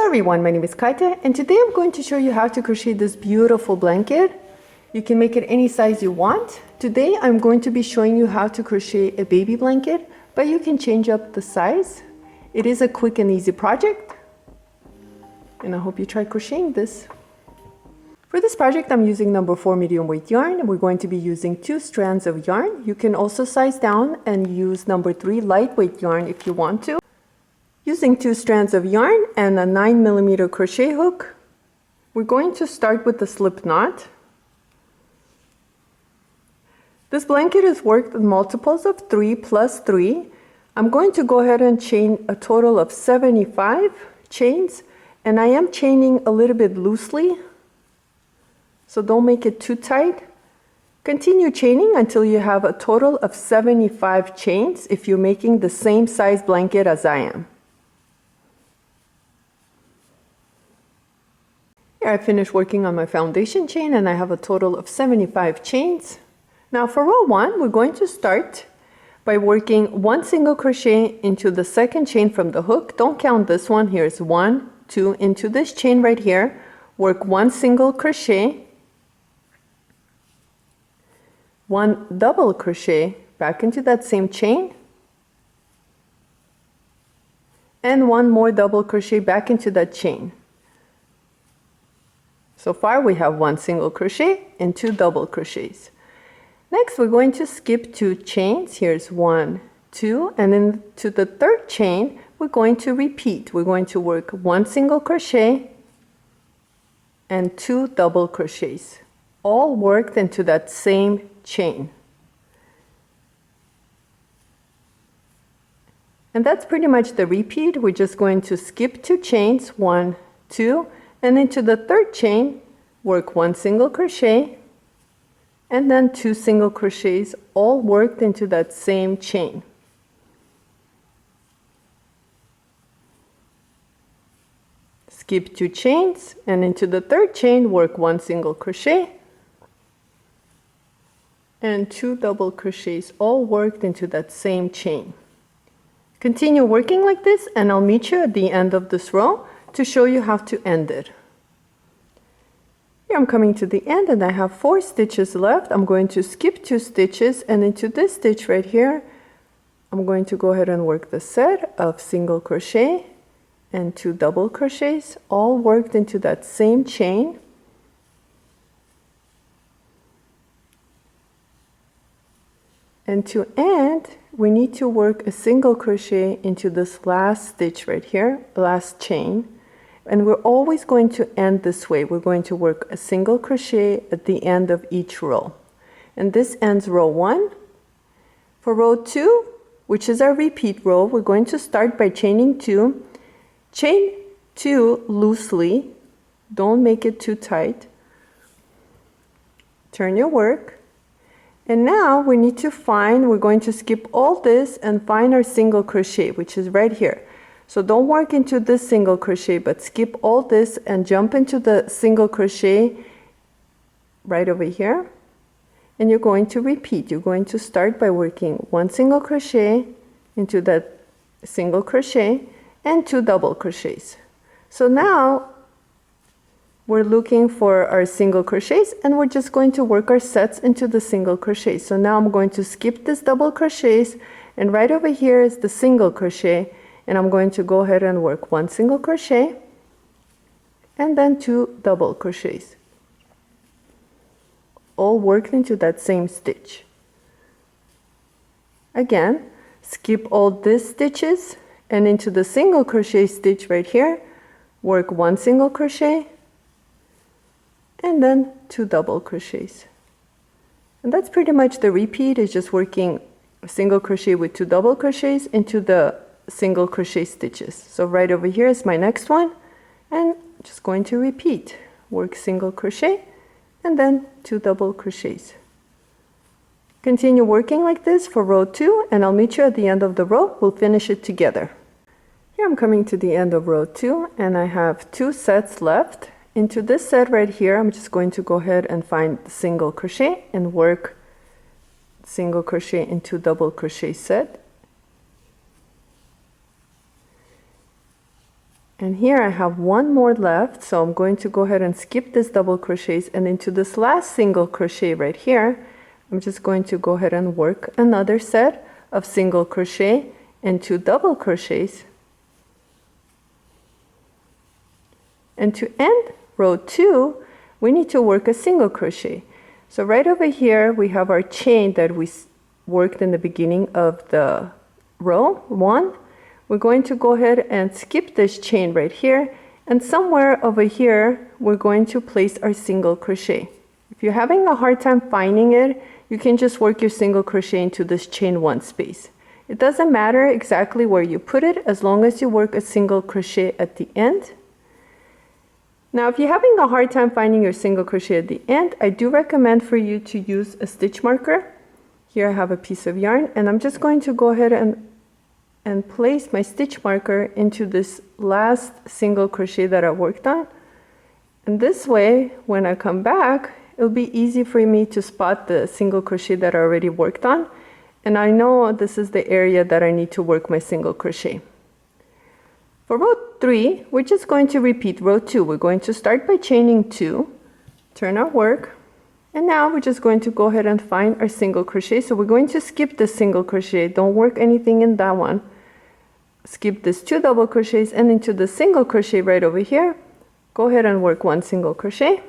Hello everyone, my name is Kaita, and today I'm going to show you how to crochet this beautiful blanket. You can make it any size you want. Today I'm going to be showing you how to crochet a baby blanket, but you can change up the size. It is a quick and easy project, and I hope you try crocheting this. For this project I'm using number 4 medium weight yarn. We're going to be using 2 strands of yarn. You can also size down and use number 3 lightweight yarn if you want to. Using 2 strands of yarn and a 9mm crochet hook, we're going to start with the slip knot. This blanket is worked in multiples of 3 plus 3. I'm going to go ahead and chain a total of 75 chains, and I am chaining a little bit loosely, so don't make it too tight. Continue chaining until you have a total of 75 chains if you're making the same size blanket as I am. I finished working on my foundation chain and I have a total of 75 chains. Now for row 1, we're going to start by working 1 single crochet into the second chain from the hook. Don't count this one. Here's 1, 2 into this chain right here. Work 1 single crochet, 1 double crochet back into that same chain, and 1 more double crochet back into that chain. So far we have 1 single crochet and 2 double crochets. Next we're going to skip 2 chains. Here's 1, 2, and then to the third chain we're going to repeat. We're going to work 1 single crochet and 2 double crochets, all worked into that same chain. And that's pretty much the repeat. We're just going to skip 2 chains, 1, 2, and into the third chain work 1 single crochet and then 2 single crochets, all worked into that same chain. Skip 2 chains and into the third chain work 1 single crochet and 2 double crochets, all worked into that same chain. Continue working like this and I'll meet you at the end of this row to show you how to end it. Here I'm coming to the end and I have 4 stitches left. I'm going to skip 2 stitches, and into this stitch right here I'm going to go ahead and work the set of single crochet and 2 double crochets, all worked into that same chain. And to end, we need to work a single crochet into this last stitch right here, last chain. And we're always going to end this way. We're going to work a single crochet at the end of each row. And this ends row 1. For row 2, which is our repeat row, we're going to start by chaining 2. Chain 2 loosely. Don't make it too tight. Turn your work. And now we need to find, we're going to skip all this and find our single crochet, which is right here. So don't work into this single crochet, but skip all this and jump into the single crochet right over here. And you're going to repeat. You're going to start by working 1 single crochet into that single crochet and 2 double crochets. So now we're looking for our single crochets and we're just going to work our sets into the single crochet. So now I'm going to skip this double crochets, and right over here is the single crochet, and I'm going to go ahead and work 1 single crochet and then 2 double crochets, all worked into that same stitch. Again, skip all these stitches and into the single crochet stitch right here, work 1 single crochet and then 2 double crochets. And that's pretty much the repeat. Is just working a single crochet with 2 double crochets into the single crochet stitches. So right over here is my next one, and just going to repeat. Work single crochet and then 2 double crochets. Continue working like this for row 2 and I'll meet you at the end of the row. We'll finish it together. Here I'm coming to the end of row 2 and I have 2 sets left. Into this set right here I'm just going to go ahead and find the single crochet and work single crochet into double crochet set. And here I have one more left, so I'm going to go ahead and skip this double crochets, and into this last single crochet right here, I'm just going to go ahead and work another set of single crochet and 2 double crochets. And to end row 2, we need to work a single crochet. So right over here, we have our chain that we worked in the beginning of the row 1. We're going to go ahead and skip this chain right here, and somewhere over here we're going to place our single crochet. If you're having a hard time finding it, you can just work your single crochet into this chain 1 space. It doesn't matter exactly where you put it as long as you work a single crochet at the end. Now if you're having a hard time finding your single crochet at the end, I do recommend for you to use a stitch marker. Here I have a piece of yarn, and I'm just going to go ahead and place my stitch marker into this last single crochet that I worked on. And this way, when I come back, it'll be easy for me to spot the single crochet that I already worked on. And I know this is the area that I need to work my single crochet. For row 3, we're just going to repeat row 2. We're going to start by chaining 2, turn our work, and now we're just going to go ahead and find our single crochet. So we're going to skip the single crochet. Don't work anything in that one. Skip this 2 double crochets, and into the single crochet right over here, go ahead and work 1 single crochet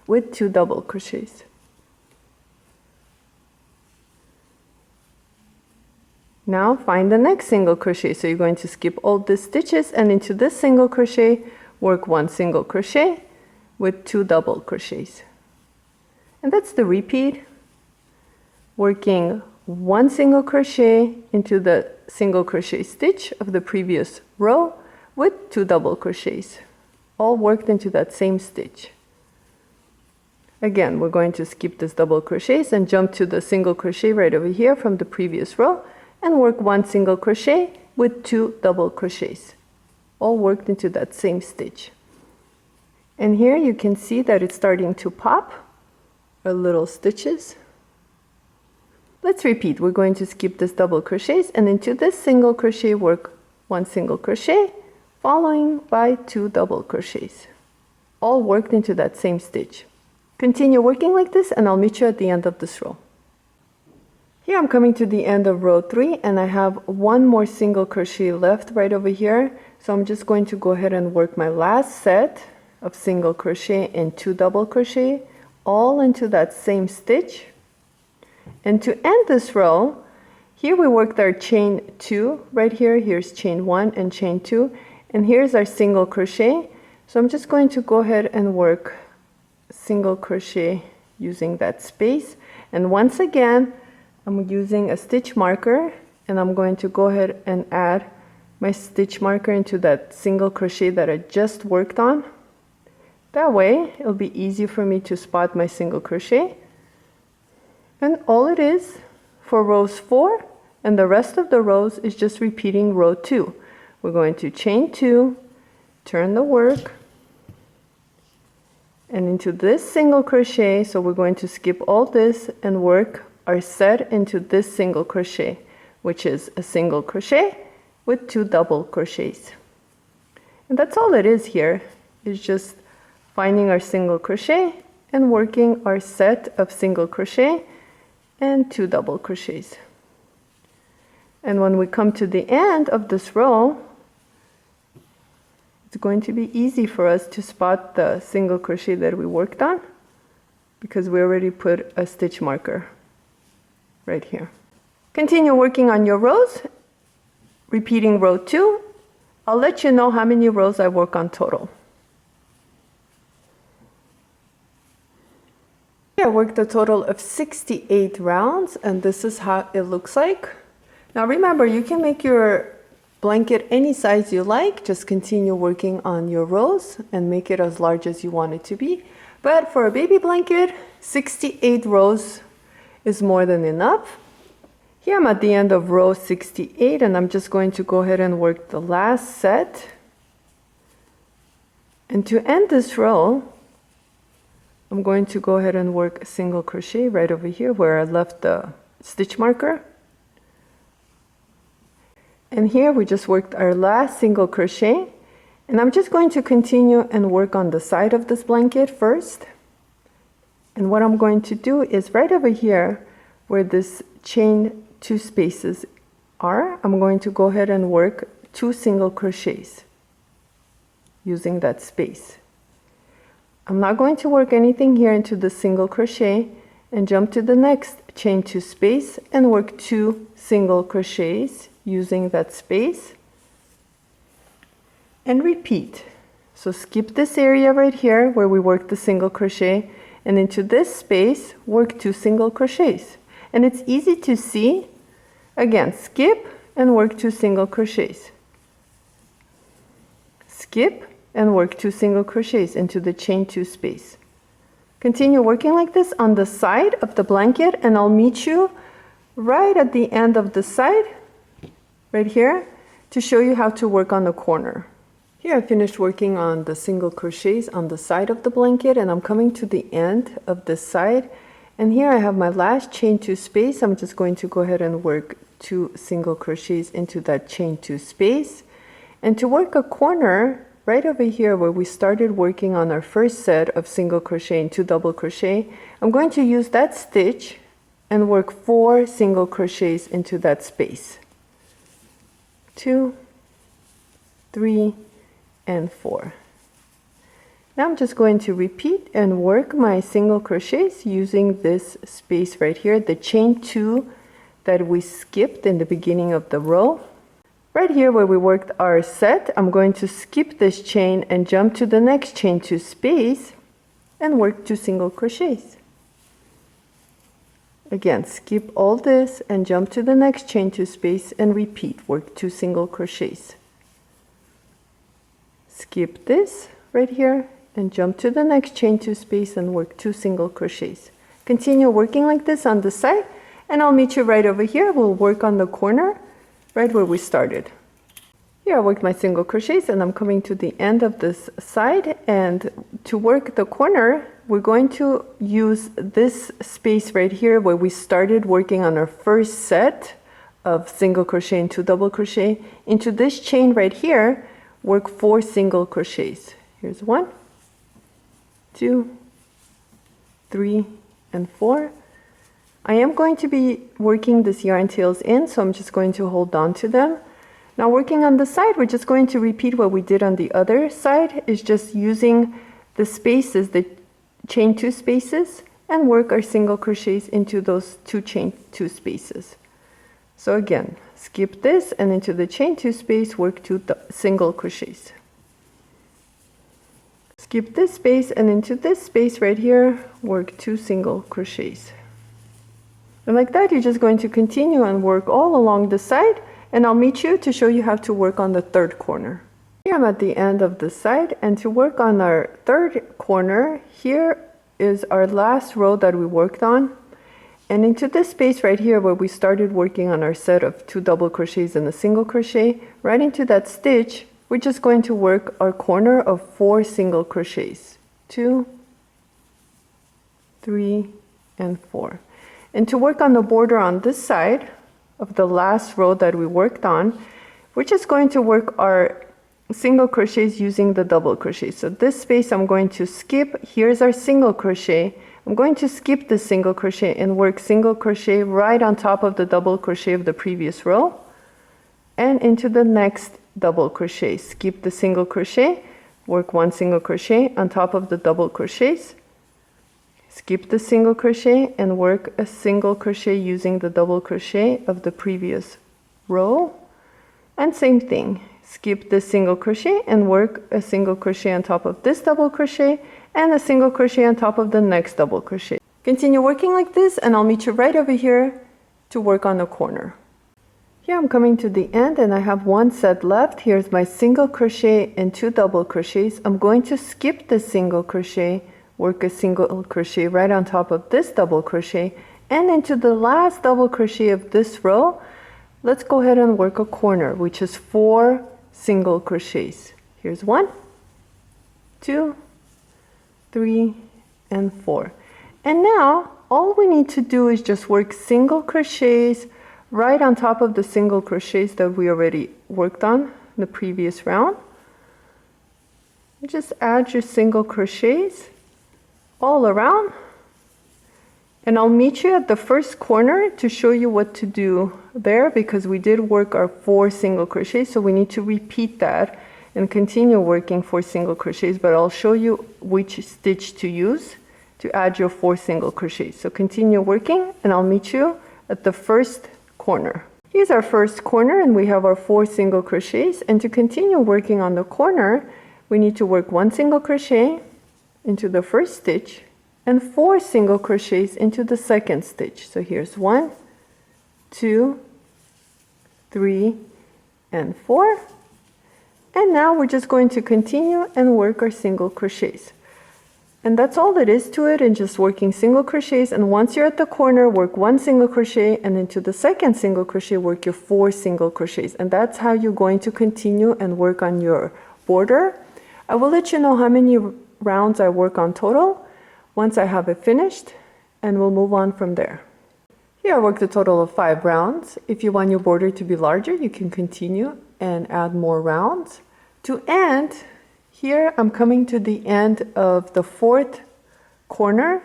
with 2 double crochets. Now find the next single crochet. So you're going to skip all the stitches, and into this single crochet, work 1 single crochet with 2 double crochets. And that's the repeat, working 1 single crochet into the single crochet stitch of the previous row with 2 double crochets, all worked into that same stitch. Again, we're going to skip this double crochets and jump to the single crochet right over here from the previous row and work 1 single crochet with 2 double crochets, all worked into that same stitch. And here you can see that it's starting to pop our little stitches. Let's repeat. We're going to skip this double crochets, and into this single crochet work 1 single crochet following by 2 double crochets, all worked into that same stitch. Continue working like this, and I'll meet you at the end of this row. Here I'm coming to the end of row 3, and I have 1 more single crochet left right over here. So I'm just going to go ahead and work my last set of single crochet and 2 double crochet, all into that same stitch. And to end this row, here we worked our chain 2 right here. Here's chain 1 and chain 2, and here's our single crochet. So I'm just going to go ahead and work single crochet using that space. And once again, I'm using a stitch marker, and I'm going to go ahead and add my stitch marker into that single crochet that I just worked on. That way, it'll be easy for me to spot my single crochet. And all it is for rows 4 and the rest of the rows is just repeating row 2. We're going to chain 2, turn the work, and into this single crochet. So we're going to skip all this and work our set into this single crochet, which is a single crochet with 2 double crochets. And that's all it is here. It's just finding our single crochet and working our set of single crochet and 2 double crochets. And when we come to the end of this row, it's going to be easy for us to spot the single crochet that we worked on because we already put a stitch marker right here. Continue working on your rows, repeating row 2. I'll let you know how many rows I work on total. I worked a total of 68 rounds, and this is how it looks like. Now remember, you can make your blanket any size you like. Just continue working on your rows and make it as large as you want it to be. But for a baby blanket, 68 rows is more than enough. Here I'm at the end of row 68, and I'm just going to go ahead and work the last set. And to end this row, I'm going to go ahead and work a single crochet right over here where I left the stitch marker. And here we just worked our last single crochet, and I'm just going to continue and work on the side of this blanket first. And what I'm going to do is right over here where this chain 2 spaces are, I'm going to go ahead and work 2 single crochets using that space. I'm not going to work anything here into the single crochet and jump to the next chain 2 space and work 2 single crochets using that space and repeat. So skip this area right here where we worked the single crochet, and into this space work 2 single crochets. And it's easy to see. Again, skip and work 2 single crochets. Skip and work 2 single crochets into the chain 2 space. Continue working like this on the side of the blanket, and I'll meet you right at the end of the side, right here, to show you how to work on the corner. Here I finished working on the single crochets on the side of the blanket, and I'm coming to the end of this side, and here I have my last chain 2 space. I'm just going to go ahead and work 2 single crochets into that chain 2 space. And to work a corner right over here where we started working on our first set of single crochet and 2 double crochet, I'm going to use that stitch and work 4 single crochets into that space. 2, 3, and 4. Now I'm just going to repeat and work my single crochets using this space right here, the chain 2 that we skipped in the beginning of the row. Right here where we worked our set, I'm going to skip this chain and jump to the next chain 2 space and work 2 single crochets. Again, skip all this and jump to the next chain 2 space and repeat, work 2 single crochets. Skip this right here and jump to the next chain 2 space and work 2 single crochets. Continue working like this on the side, and I'll meet you right over here. We'll work on the corner right where we started. Here I worked my single crochets, and I'm coming to the end of this side, and to work the corner we're going to use this space right here where we started working on our first set of single crochet and 2 double crochet. Into this chain right here, work 4 single crochets. Here's 1, 2, 3, and 4. I am going to be working this yarn tails in, so I'm just going to hold on to them. Now working on the side, we're just going to repeat what we did on the other side, is just using the spaces, the chain 2 spaces, and work our single crochets into those 2 chain 2 spaces. So again, skip this and into the chain 2 space, work 2 single crochets. Skip this space and into this space right here, work 2 single crochets. And like that, you're just going to continue and work all along the side, and I'll meet you to show you how to work on the 3rd corner. Here I'm at the end of the side, and to work on our 3rd corner, here is our last row that we worked on. And into this space right here where we started working on our set of 2 double crochets and a single crochet, right into that stitch, we're just going to work our corner of 4 single crochets. 2, 3, and 4. And to work on the border on this side of the last row that we worked on, we're just going to work our single crochets using the double crochet. So this space I'm going to skip. Here's our single crochet. I'm going to skip the single crochet and work single crochet right on top of the double crochet of the previous row and into the next double crochet. Skip the single crochet, work 1 single crochet on top of the double crochets. Skip the single crochet and work a single crochet using the double crochet of the previous row. And same thing, skip the single crochet and work a single crochet on top of this double crochet and a single crochet on top of the next double crochet. Continue working like this, and I'll meet you right over here to work on the corner. Here I'm coming to the end, and I have 1 set left. Here's my single crochet and 2 double crochets. I'm going to skip the single crochet, work a single crochet right on top of this double crochet, and into the last double crochet of this row, let's go ahead and work a corner, which is 4 single crochets. Here's 1, 2, 3, and 4. And now all we need to do is just work single crochets right on top of the single crochets that we already worked on in the previous round. Just add your single crochets all around, and I'll meet you at the first corner to show you what to do there, because we did work our 4 single crochets, so we need to repeat that and continue working 4 single crochets, but I'll show you which stitch to use to add your 4 single crochets. So continue working and I'll meet you at the first corner. Here's our first corner and we have our 4 single crochets, and to continue working on the corner we need to work 1 single crochet into the first stitch and 4 single crochets into the second stitch. So here's 1, 2, 3, and 4. And now we're just going to continue and work our single crochets. And that's all it is to it, and just working single crochets. And once you're at the corner, work 1 single crochet, and into the second single crochet, work your 4 single crochets. And that's how you're going to continue and work on your border. I will let you know how many rounds I work on total once I have it finished, and we'll move on from there. Here I worked a total of 5 rounds. If you want your border to be larger, you can continue and add more rounds. To end, here I'm coming to the end of the 4th corner,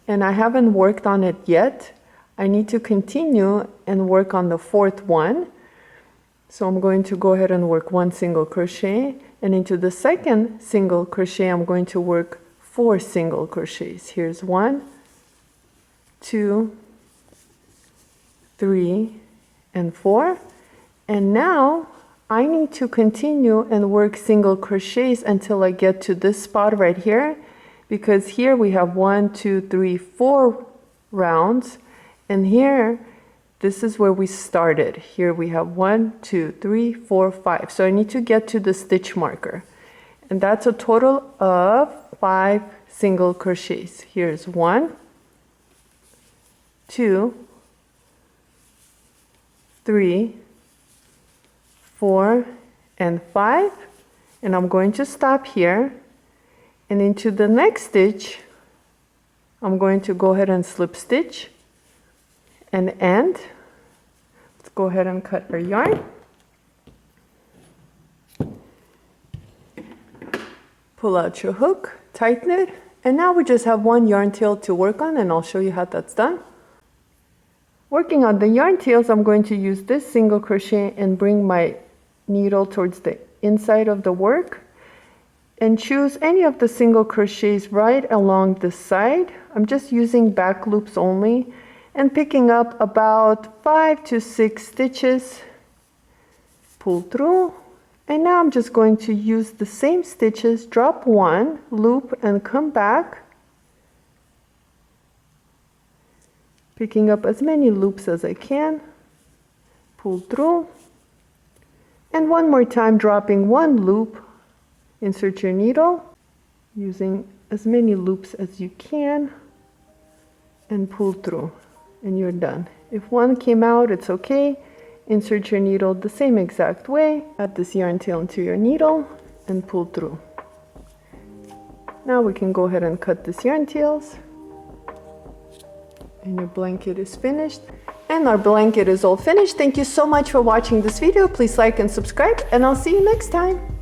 and I haven't worked on it yet. I need to continue and work on the 4th one. So I'm going to go ahead and work 1 single crochet, and into the second single crochet I'm going to work 4 single crochets. Here's 1, 2, 3, and 4. And now I need to continue and work single crochets until I get to this spot right here, because here we have 1, 2, 3, 4 rounds, and here this is where we started. Here we have 1, 2, 3, 4, 5. So I need to get to the stitch marker, and that's a total of 5 single crochets. Here's 1, 2, 3, 4, and 5, and I'm going to stop here, and into the next stitch I'm going to go ahead and slip stitch and end. Let's go ahead and cut our yarn. Pull out your hook, tighten it, and now we just have 1 yarn tail to work on, and I'll show you how that's done. Working on the yarn tails, I'm going to use this single crochet and bring my needle towards the inside of the work, and choose any of the single crochets right along the side. I'm just using back loops only, and picking up about 5 to 6 stitches, pull through, and now I'm just going to use the same stitches, drop 1, loop, and come back, picking up as many loops as I can, pull through, and one more time dropping 1 loop, insert your needle, using as many loops as you can, and pull through, and you're done. If one came out, it's okay. Insert your needle the same exact way, add this yarn tail into your needle, and pull through. Now we can go ahead and cut this yarn tails, and your blanket is finished. And our blanket is all finished. Thank you so much for watching this video. Please like and subscribe, and I'll see you next time.